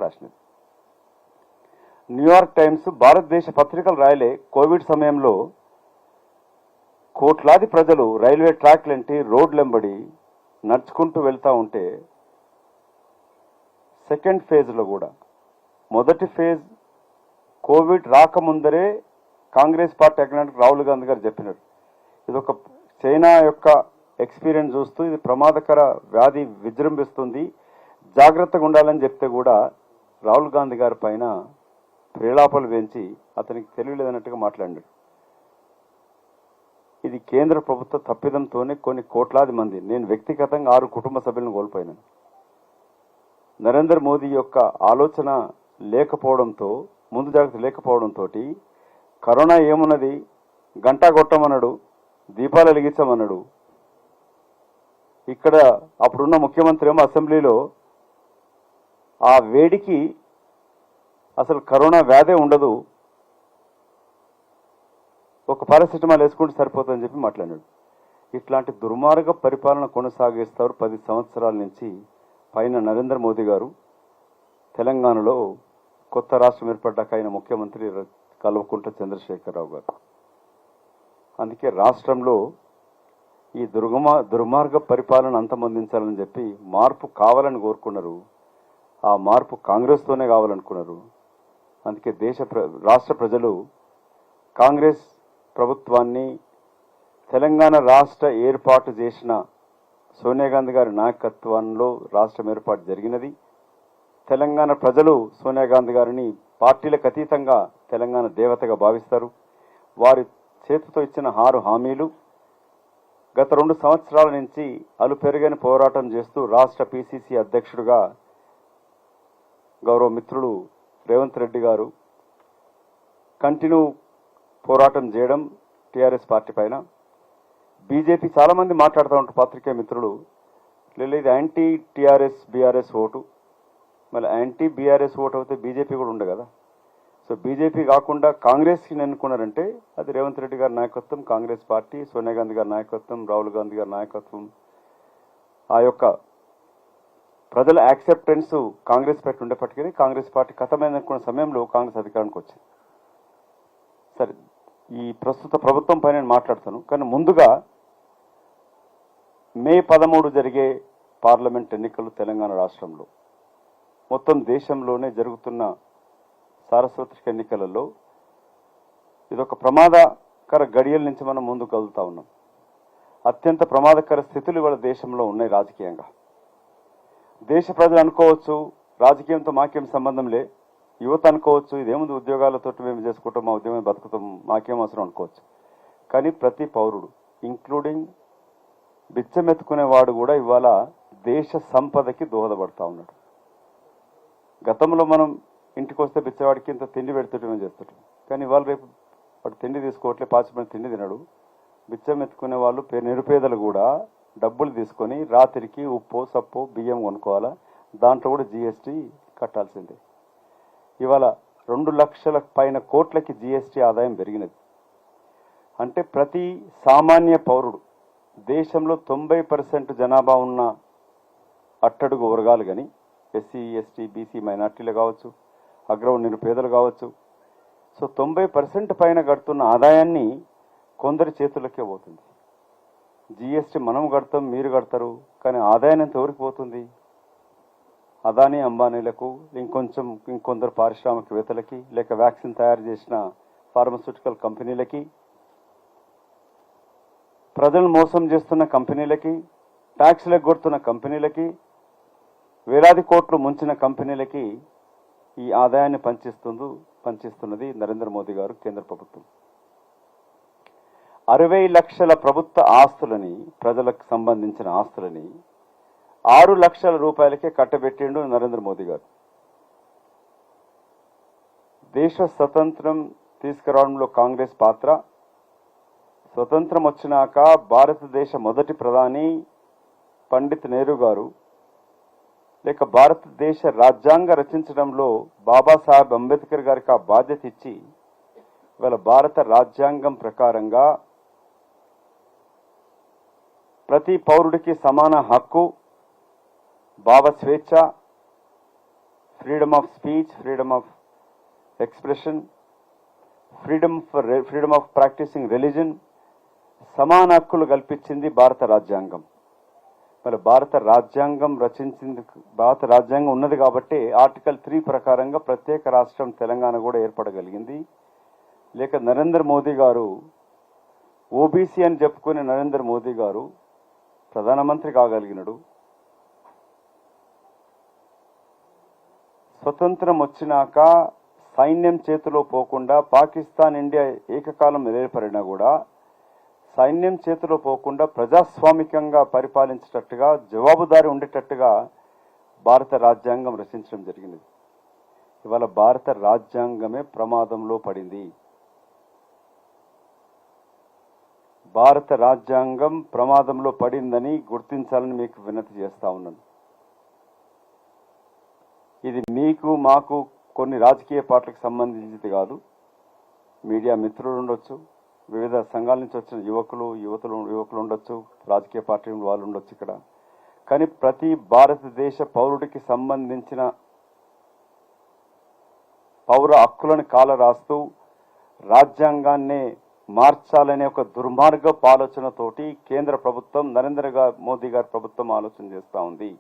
రాసినది. New York times భారతదేశ పత్రికలు రాయలే Covid సమయంలో కోట్లాది ప్రజలు రైల్వే ట్రాక్లంటి రోడ్లెంబడి నడుచుకుంటూ వెళ్తూ ఉంటే సెకండ్ ఫేజ్లో కూడా మొదటి ఫేజ్ కోవిడ్ రాకముందరే కాంగ్రెస్ పార్టీ అగ్రనాయకుడు రాహుల్ గాంధీ గారు చెప్పినారు, ఇది ఒక చైనా యొక్క ఎక్స్పీరియన్స్ చూస్తూ ఇది ప్రమాదకర వ్యాధి విజృంభిస్తుంది, జాగ్రత్తగా ఉండాలని చెప్తే కూడా రాహుల్ గాంధీ గారి పైన ప్రేలాపలు పెంచి అతనికి తెలియలేదన్నట్టుగా మాట్లాడారు. ఇది కేంద్ర ప్రభుత్వ తప్పిదంతోనే కొన్ని కోట్లాది మంది, నేను వ్యక్తిగతంగా 6 కుటుంబ సభ్యులను కోల్పోయినాను. నరేంద్ర మోదీ యొక్క ఆలోచన లేకపోవడంతో, ముందు జాగ్రత్త లేకపోవడంతో కరోనా ఏమున్నది గంటా కొట్టమన్నాడు, దీపాలు వెలిగించమన్నాడు. ఇక్కడ అప్పుడున్న ముఖ్యమంత్రి ఏమో అసెంబ్లీలో ఆ వేడికి అసలు కరోనా వ్యాధే ఉండదు, ఒక పారాసిటమాల్ వేసుకుంటే సరిపోతుందని చెప్పి మాట్లాడాడు. ఇట్లాంటి దుర్మార్గ పరిపాలన కొనసాగిస్తారు 10 సంవత్సరాల నుంచి పైన నరేంద్ర మోదీ గారు. తెలంగాణలో కొత్త రాష్ట్రం ఏర్పడ్డాక ఆయన ముఖ్యమంత్రి కల్వకుంట్ల చంద్రశేఖరరావు గారు. అందుకే రాష్ట్రంలో ఈ దుర్మార్గ పరిపాలన అంతమొందించాలని చెప్పి మార్పు కావాలని కోరుకున్నారు. ఆ మార్పు కాంగ్రెస్తోనే కావాలనుకున్నారు. అందుకే రాష్ట్ర ప్రజలు కాంగ్రెస్ ప్రభుత్వాన్ని, తెలంగాణ రాష్ట్ర ఏర్పాటు చేసిన సోనియా గాంధీ గారి నాయకత్వంలో రాష్ట్రం ఏర్పాటు జరిగినది. తెలంగాణ ప్రజలు సోనియా గాంధీ గారిని పార్టీలకు అతీతంగా తెలంగాణ దేవతగా భావిస్తారు. వారి చేతితో ఇచ్చిన 6 హామీలు గత 2 సంవత్సరాల నుంచి అలుపెరుగని పోరాటం చేస్తూ రాష్ట్ర పిసిసి అధ్యక్షుడిగా గౌరవ మిత్రుడు రేవంత్ రెడ్డి గారు కంటిన్యూ పోరాటం చేయడం టీఆర్ఎస్ పార్టీ పైన. బీజేపీ చాలా మంది మాట్లాడుతూ ఉంటారు పాత్రికేయ మిత్రులు, లేదు ఇది యాంటీ టీఆర్ఎస్ బీఆర్ఎస్ ఓటు, మళ్ళీ యాంటీ బీఆర్ఎస్ ఓటు అయితే బీజేపీ కూడా ఉండే కదా. సో బీజేపీ కాకుండా కాంగ్రెస్కి ఎన్నుకున్నారంటే అది రేవంత్ రెడ్డి గారి నాయకత్వం, కాంగ్రెస్ పార్టీ, సోనియా గాంధీ గారి నాయకత్వం, రాహుల్ గాంధీ గారి నాయకత్వం, ఆ యొక్క ప్రజల యాక్సెప్టెన్స్ కాంగ్రెస్ పార్టీ ఉండేప్పటికీ కాంగ్రెస్ పార్టీ కథమైననుకున్న సమయంలో కాంగ్రెస్ అధికారానికి వచ్చింది. సరే, ఈ ప్రస్తుత ప్రభుత్వం పైన నేను మాట్లాడతాను, కానీ ముందుగా మే 13 జరిగే పార్లమెంట్ ఎన్నికలు తెలంగాణ రాష్ట్రంలో, మొత్తం దేశంలోనే జరుగుతున్న సార్వత్రిక ఎన్నికలలో ఇదొక ప్రమాదకర గడియల నుంచి మనం ముందుకు కదులుతా ఉన్నాం. అత్యంత ప్రమాదకర స్థితులు ఇవాళ దేశంలో ఉన్నాయి. రాజకీయంగా దేశ ప్రజలు అనుకోవచ్చు రాజకీయంతో మాకేం సంబంధం లే, యువత అనుకోవచ్చు ఇదేముంది ఉద్యోగాలతో మేము చేసుకుంటాం, మా ఉద్యోగం బతుకుతాం, మాకేం అవసరం అనుకోవచ్చు. కానీ ప్రతి పౌరుడు ఇంక్లూడింగ్ బిచ్చమెత్తుకునేవాడు కూడా ఇవాళ దేశ సంపదకి దోహదపడతా ఉన్నాడు. గతంలో మనం ఇంటికి వస్తే బిచ్చవాడికి ఇంత తిండి పెడుతుంటే చేస్తుంటాం, కానీ ఇవాళ రేపు వాడు తిండి తీసుకోవట్లే, పాచిపోయిన తిండి తినడు. బిచ్చం ఎత్తుకునే వాళ్ళు నిరుపేదలు కూడా డబ్బులు తీసుకొని రాత్రికి ఉప్పు సప్పు బియ్యం కొనుక్కోవాలా, దాంట్లో కూడా జీఎస్టీ కట్టాల్సిందే. ఇవాళ 2 లక్షల పైన కోట్లకి జీఎస్టీ ఆదాయం పెరిగినది. అంటే ప్రతి సామాన్య పౌరుడు, దేశంలో 90% జనాభా ఉన్న అట్టడుగు వర్గాలు కానీ ఎస్సీ ఎస్టీ బీసీ మైనార్టీలు కావచ్చు, అగ్రవ నిరుపేదలు కావచ్చు, సో 90% పైన కడుతున్న ఆదాయాన్ని కొందరి చేతులకే పోతుంది. జీఎస్టీ మనం కడతాం, మీరు కడతారు, కానీ ఆదాయం ఎంత ఎవరికి పోతుంది? అదానీ అంబానీలకు, ఇంకొందరు పారిశ్రామికవేత్తలకి, లేక వ్యాక్సిన్ తయారు చేసిన ఫార్మస్యూటికల్ కంపెనీలకి, ప్రజలను మోసం చేస్తున్న కంపెనీలకి, ట్యాక్స్లు ఎగ్గొడుతున్న కంపెనీలకి, వేలాది కోట్లు ముంచిన కంపెనీలకి ఈ ఆదాయాన్ని పంచిస్తున్నది నరేంద్ర మోదీ గారు, కేంద్ర ప్రభుత్వం. 60 లక్షల ప్రభుత్వ ఆస్తులని, ప్రజలకు సంబంధించిన ఆస్తులని 6 లక్షల రూపాయలకే కట్టబెట్టిండు నరేంద్ర మోదీ గారు. దేశ స్వతంత్రం తీసుకురావడంలో కాంగ్రెస్ పాత్ర, స్వతంత్రం వచ్చినాక భారతదేశ మొదటి ప్రధాని పండిత్ నెహ్రూ గారు, లేక భారతదేశ రాజ్యాంగ రచించడంలో బాబాసాహెబ్ అంబేద్కర్ గారికి ఆ బాధ్యత ఇచ్చి ఇవాళ భారత రాజ్యాంగం ప్రకారంగా ప్రతి పౌరుడికి సమాన హక్కు, భావ స్వేచ్ఛ, freedom of speech, freedom of expression, freedom of practising religion, సమాన హక్కులు కల్పించింది భారత రాజ్యాంగం. మరి భారత రాజ్యాంగం ఉన్నది కాబట్టి ఆర్టికల్ 3 ప్రకారంగా ప్రత్యేక రాష్ట్రం తెలంగాణ కూడా ఏర్పడగలిగింది. లేక నరేంద్ర మోదీ గారు ఓబీసీ అని చెప్పుకునే నరేంద్ర మోదీ గారు ప్రధానమంత్రి కాగలిగినడు. స్వతంత్రం వచ్చినాక సైన్యం చేతిలో పోకుండా పాకిస్తాన్ ఇండియా ఏకకాలం ఏర్పడినా కూడా సైన్యం చేతిలో పోకుండా ప్రజాస్వామికంగా పరిపాలించేటట్టుగా జవాబుదారీ ఉండేటట్టుగా భారత రాజ్యాంగం రచించడం జరిగింది. ఇవాళ భారత రాజ్యాంగమే ప్రమాదంలో పడింది. భారత రాజ్యాంగం ప్రమాదంలో పడిందని గుర్తించాలని మీకు వినతి చేస్తా ఉన్నాను. ఇది మీకు మాకు కొన్ని రాజకీయ పార్టీలకు సంబంధించింది కాదు. మీడియా మిత్రులు ఉండొచ్చు, వివిధ సంఘాల నుంచి వచ్చిన యువకులు ఉండొచ్చు, రాజకీయ పార్టీ వాళ్ళు ఉండొచ్చు ఇక్కడ. కానీ ప్రతి భారతదేశ పౌరుడికి సంబంధించిన పౌర హక్కులను కాలరాస్తూ రాజ్యాంగాన్ని మార్చాలనే ఒక దుర్మార్గపు ఆలోచనతోటి కేంద్ర ప్రభుత్వం, నరేంద్ర మోదీ గారి ప్రభుత్వం ఆలోచన చేస్తూ ఉంది.